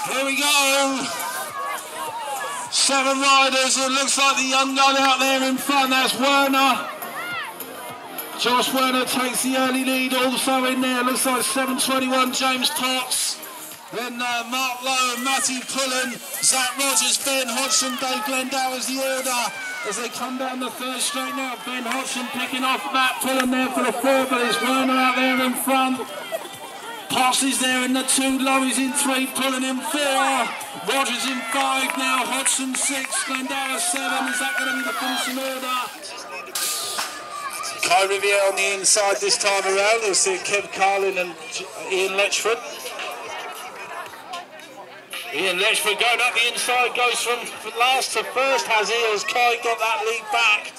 Here we go. 7 riders. It looks like the young gun out there in front. That's Werner. Josh Werner takes the early lead. Also in there, looks like 721 James Potts. Then Mark Lowe and Matty Pullen, Zach Rogers, Ben Hodgson, Dave Glendow is the order. As they come down the third straight now, Ben Hodgson picking off Matt Pullen there for the 4, but it's Werner out there in front. Potts is there in the 2, Lowe is in 3, Pullen in 4, Rogers in 5 now, Hodgson 6, Glendow 7. Is that going to be the finishing order? Kai Riviere on the inside this time around. We'll see Kev Carlin and Ian Letchford. Ian Letchford going up the inside, goes from last to first, has he, as Kai got that lead back.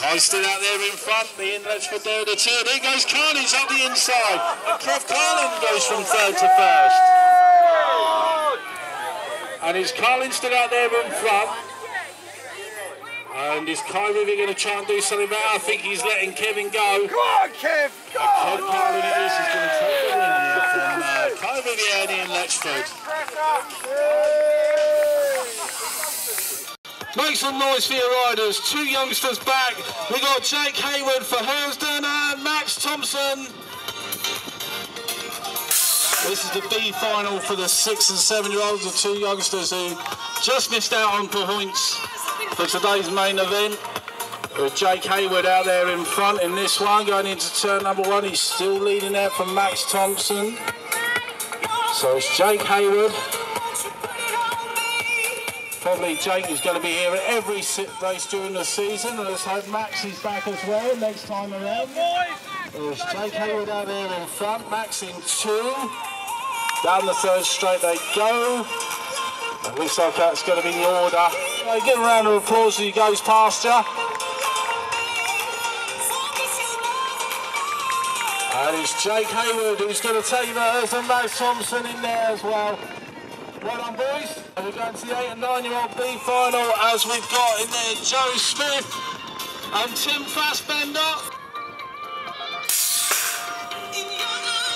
Kai still out there in front, Ian Letchford there at the 2. There goes Carnage up the inside, and Kev Carlin goes from 3rd to 1st. And is Carlin still out there in front? And is Kai Riviere going to try and do something about it? I think he's letting Kevin go. Go on, Kev! Go on! Kev Carlin it is, he's going to take the win here from Kai Riviere and Ian Letchford. Make some noise for your riders. 2 youngsters back. We got Jake Hayward for Hersden and Max Thompson. This is the B final for the 6 and 7-year-olds, the 2 youngsters who just missed out on points for today's main event. With Jake Hayward out there in front in this one, going into turn number 1. He's still leading out from Max Thompson. So it's Jake Hayward. Probably Jake is going to be here at every race during the season. And let's hope Max is back as well next time around. There's Jake Hayward out there in front, Max in 2. Down the 3rd straight they go. It looks like that's going to be the order. Give him a round of applause as he goes past you. And it's Jake Hayward who's going to take the Hersden, Max Thompson in there as well. Well done, boys. And we're going to the 8 and 9-year-old B final as we've got in there Joe Smith and Tim Fassbender.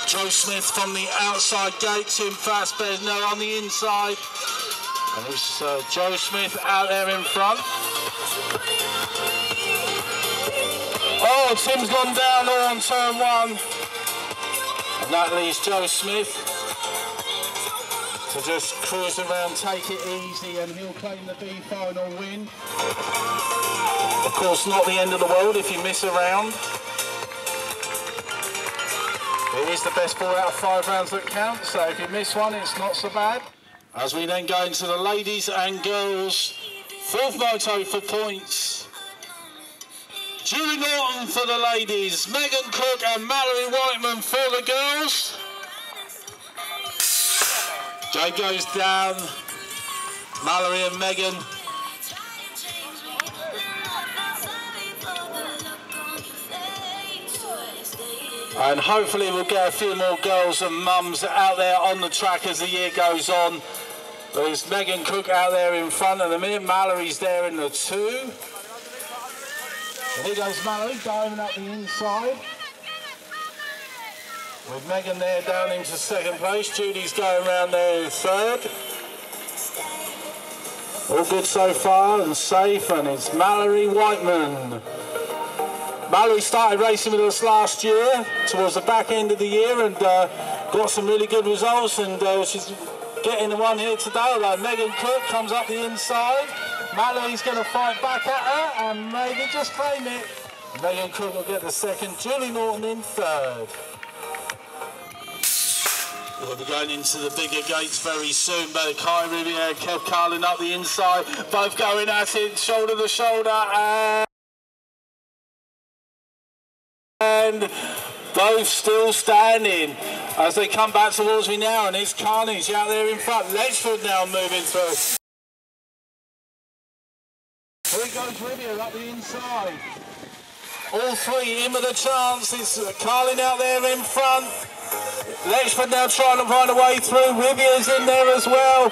Joe Smith from the outside gate, Tim Fassbender on the inside. And it's Joe Smith out there in front. Oh, Tim's gone down there on turn 1. And that leaves Joe Smith to just cruise around, take it easy, and he'll claim the B final win. Of course, not the end of the world if you miss a round. It is the best 4 out of 5 rounds that count, so if you miss one, it's not so bad. As we then go into the ladies and girls 4th moto for points. Julie Norton for the ladies, Megan Cook and Mallory Whiteman for the girls. Jay goes down, Mallory and Megan. And hopefully we'll get a few more girls and mums out there on the track as the year goes on. There's Megan Cook out there in front at the minute. Mallory's there in the 2. And here goes Mallory diving up the inside. With Megan there down into 2nd place. Judy's going around there in 3rd. All good so far and safe, and it's Mallory Whiteman. Mallory started racing with us last year, towards the back end of the year, and got some really good results, and she's getting the one here today. Although Megan Cook comes up the inside. Mallory's going to fight back at her, and Megan just claim it. Megan Cook will get the 2nd, Julie Norton in 3rd. We'll be going into the bigger gates very soon, but Kai Riviere, Kev Carlin up the inside, both going at it, shoulder to shoulder, and both still standing as they come back towards me now, and it's Carnage out there in front. Letchford now moving through. Here goes Riviere up the inside. All 3 in with a chance. It's Carlin out there in front. Letchford now trying to find a way through. Riviere's in there as well.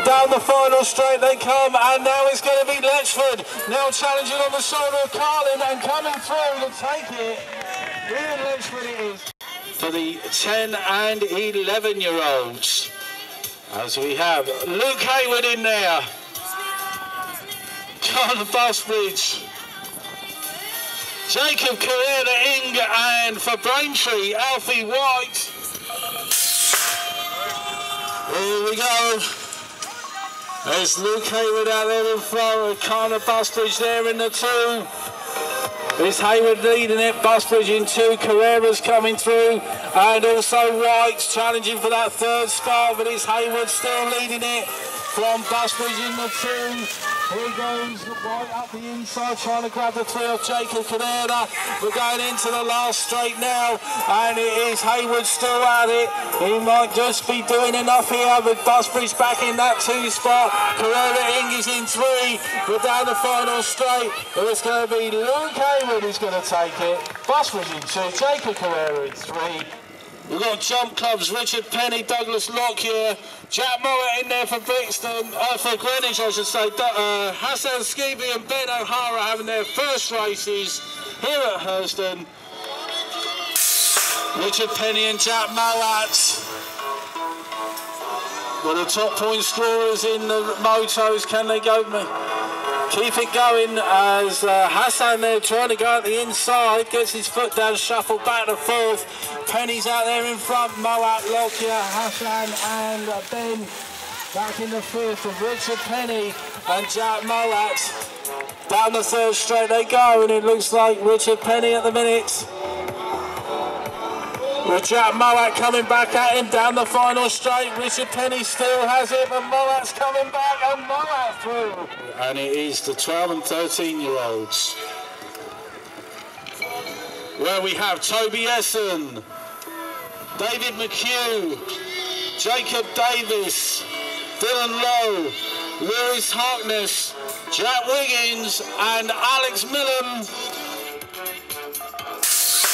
Down the final straight they come, and now it's going to be Letchford now challenging on the shoulder of Carlin and coming through to take it. Ian Letchford it is. For the 10 and 11-year-olds. As we have Luke Hayward in there. John Busbridge. Jacob Carrera-Ing, and for Braintree, Alfie White. Here we go. There's Luke Hayward out there in front, Connor Busbridge there in the 2. There's Hayward leading it, Busbridge in 2, Carrera's coming through, and also White's challenging for that 3rd spot, but it's Hayward still leading it from Busbridge in the 2. Here goes White up the inside, trying to grab the 3 of Jacob Carrera. We're going into the last straight now, and it is Hayward still at it. He might just be doing enough here, but Busbridge back in that 2 spot. Carrera-Ing is in 3. We're down the final straight. It's going to be Luke Hayward who's going to take it. Busbridge in 2, Jacob Carrera in 3. We've got jump clubs, Richard Penny, Douglas Lockyer, Jack Mowat in there for Brixton, for Greenwich I should say, Hassan Skeeby and Ben O'Hara having their first races here at Hersden. Richard Penny and Jack Mowat. Well, the top point scorers in the motos, can they go? Keep it going as Hassan there trying to go at the inside, gets his foot down, shuffled back to 4th. Penny's out there in front, Mowat, Lockyer, Hassan and Ben back in the 5th of Richard Penny and Jack Mowat. Down the 3rd straight they go, and it looks like Richard Penny at the minute. With Jack Mowat coming back at him down the final straight. Richard Penny still has it, but Mowat's coming back and Mowat through. And it is the 12 and 13-year-olds. Where we have Toby Essen, David McHugh, Jacob Davis, Dylan Lowe, Lewis Harkness, Jack Wiggins and Alex Millam.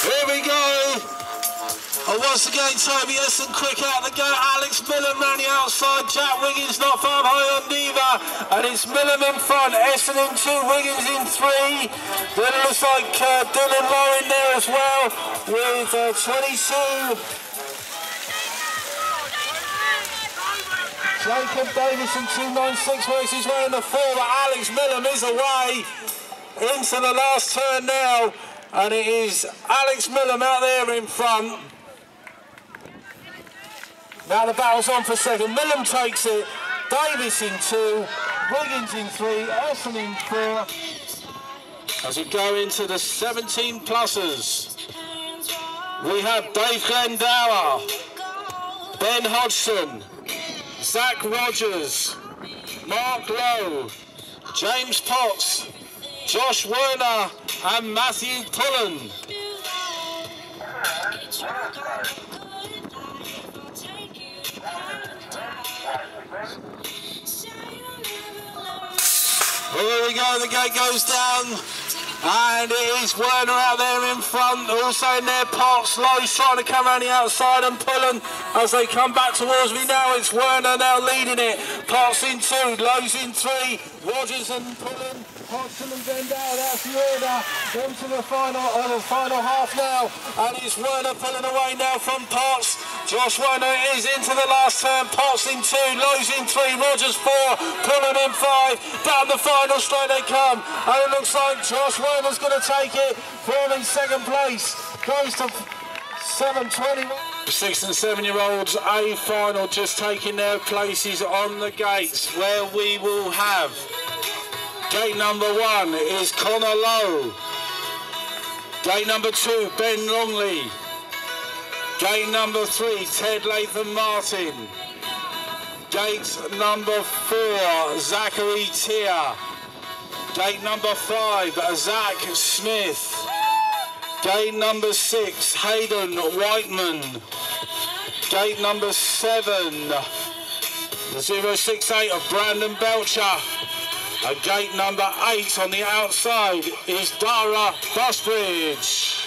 Here we go. And once again, Toby Essen quick out the gate. Alex Millam round the outside. Jack Wiggins not far behind on Diva. And it's Millam in front. Essen in 2, Wiggins in 3. Then it looks like Dylan Lowe in there as well with 22. Jacob Davis in 296 works his way in the 4. But Alex Millam is away into the last turn now. And it is Alex Millam out there in front. Now the battle's on for 2nd. Millam takes it. Davis in 2. Wiggins in 3. Essen in 4. As we go into the 17 plussers, we have Dave Glendower, Ben Hodgson, Zach Rogers, Mark Lowe, James Potts, Josh Werner and Matthew Pullen. Here we go, the gate goes down, and it is Werner out there in front, also in there Potts. Lowe's trying to come around the outside and Pullen as they come back towards me now. It's Werner now leading it, Potts in 2, Lowe's in 3, Rogers and Pullen, Hodgson and Vendale, that's the order. Into the final half now, and it's Werner pulling away now from Potts. Josh Werner is into the last turn. Potts in 2, Lowe's in 3, Rogers 4, Pullen in 5. Down the final straight they come, and it looks like Josh Werner's going to take it from in 2nd place. Goes to 7:21. 6 and 7-year-olds A final just taking their places on the gates, where we will have gate number 1 is Connor Lowe. Gate number 2, Ben Longley. Gate number 3, Ted Latham Martin. Gate number 4, Zachary Tier. Gate number 5, Zach Smith. Gate number 6, Hayden Whiteman. Gate number 7, the 068 of Brandon Belcher. And gate number 8 on the outside is Dara Busbridge.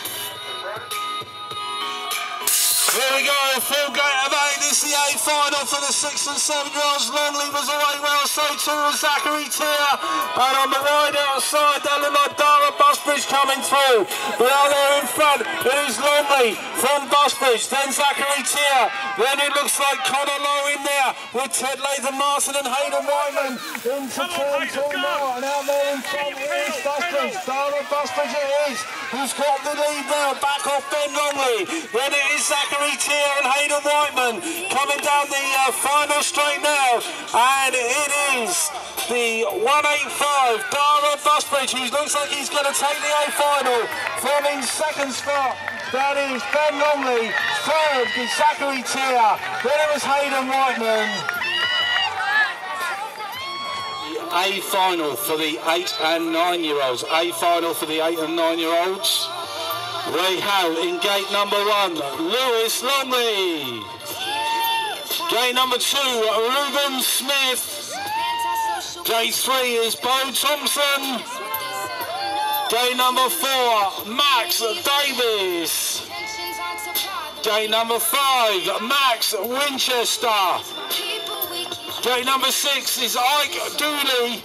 Here we go, full gate of 8. This is the A final for the 6 and 7-year-olds. Longley was away well, so too was Zachary Tier. And on the wide outside, that looked like Dara Busbridge coming through. But out there in front, it is Longley from Busbridge, then Zachary Tier. Then it looks like Connor Lowe in there with Ted Latham Martin and Hayden Whiteman into turn 2 now. And out there in front, it is Busbridge. Dara Busbridge it is, who's got the lead now, back off Ben Longley. Then it is Zachary Tier and Hayden Whiteman coming down the final straight now, and it is the 185 Dara Busbridge, who looks like he's going to take the A final from in second spot. That is Ben Longley, third is Zachary Tier, then it was Hayden Whiteman. A final for the 8 and 9-year-olds. A final for the 8 and 9-year-olds. We have in gate number 1, Lewis Longley. Gate number 2, Reuben Smith. Gate 3 is Bo Thompson. Gate number 4, Max Davis. Gate number 5, Max Winchester. Gate number 6 is Ike Dooley.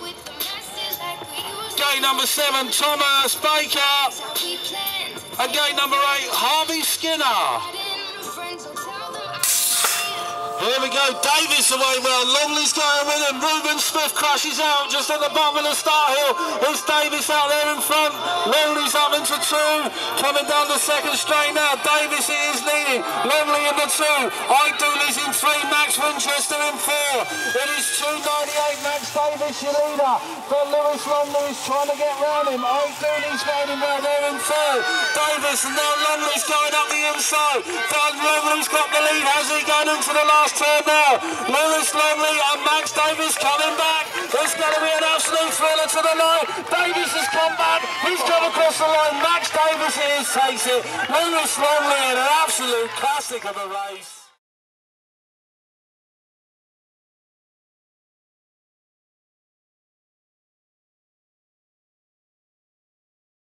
Gate number 7, Thomas Baker. And gate number 8, Harvey Skinner. Here we go, Davis away well, Longley's going with him, Reuben Smith crashes out just at the bottom of the start hill. It's Davis out there in front, Longley's up into 2, coming down the second straight now, Davis is leading, Longley in the 2, Ike Dooley's in 3, Max Winchester in 4. It is 2.98, Max Davis your leader, but Lewis Longley is trying to get round him, Ike Dooley's riding round there in 3rd, Davis and now Longley's going up the inside, but Longley's got the lead, how's he going into the last turn now? Lewis Longley and Max Davis coming back. It's going to be an absolute thriller to the line. Davis has come back. He's come across the line. Max Davis takes it. Lewis Longley in an absolute classic of a race.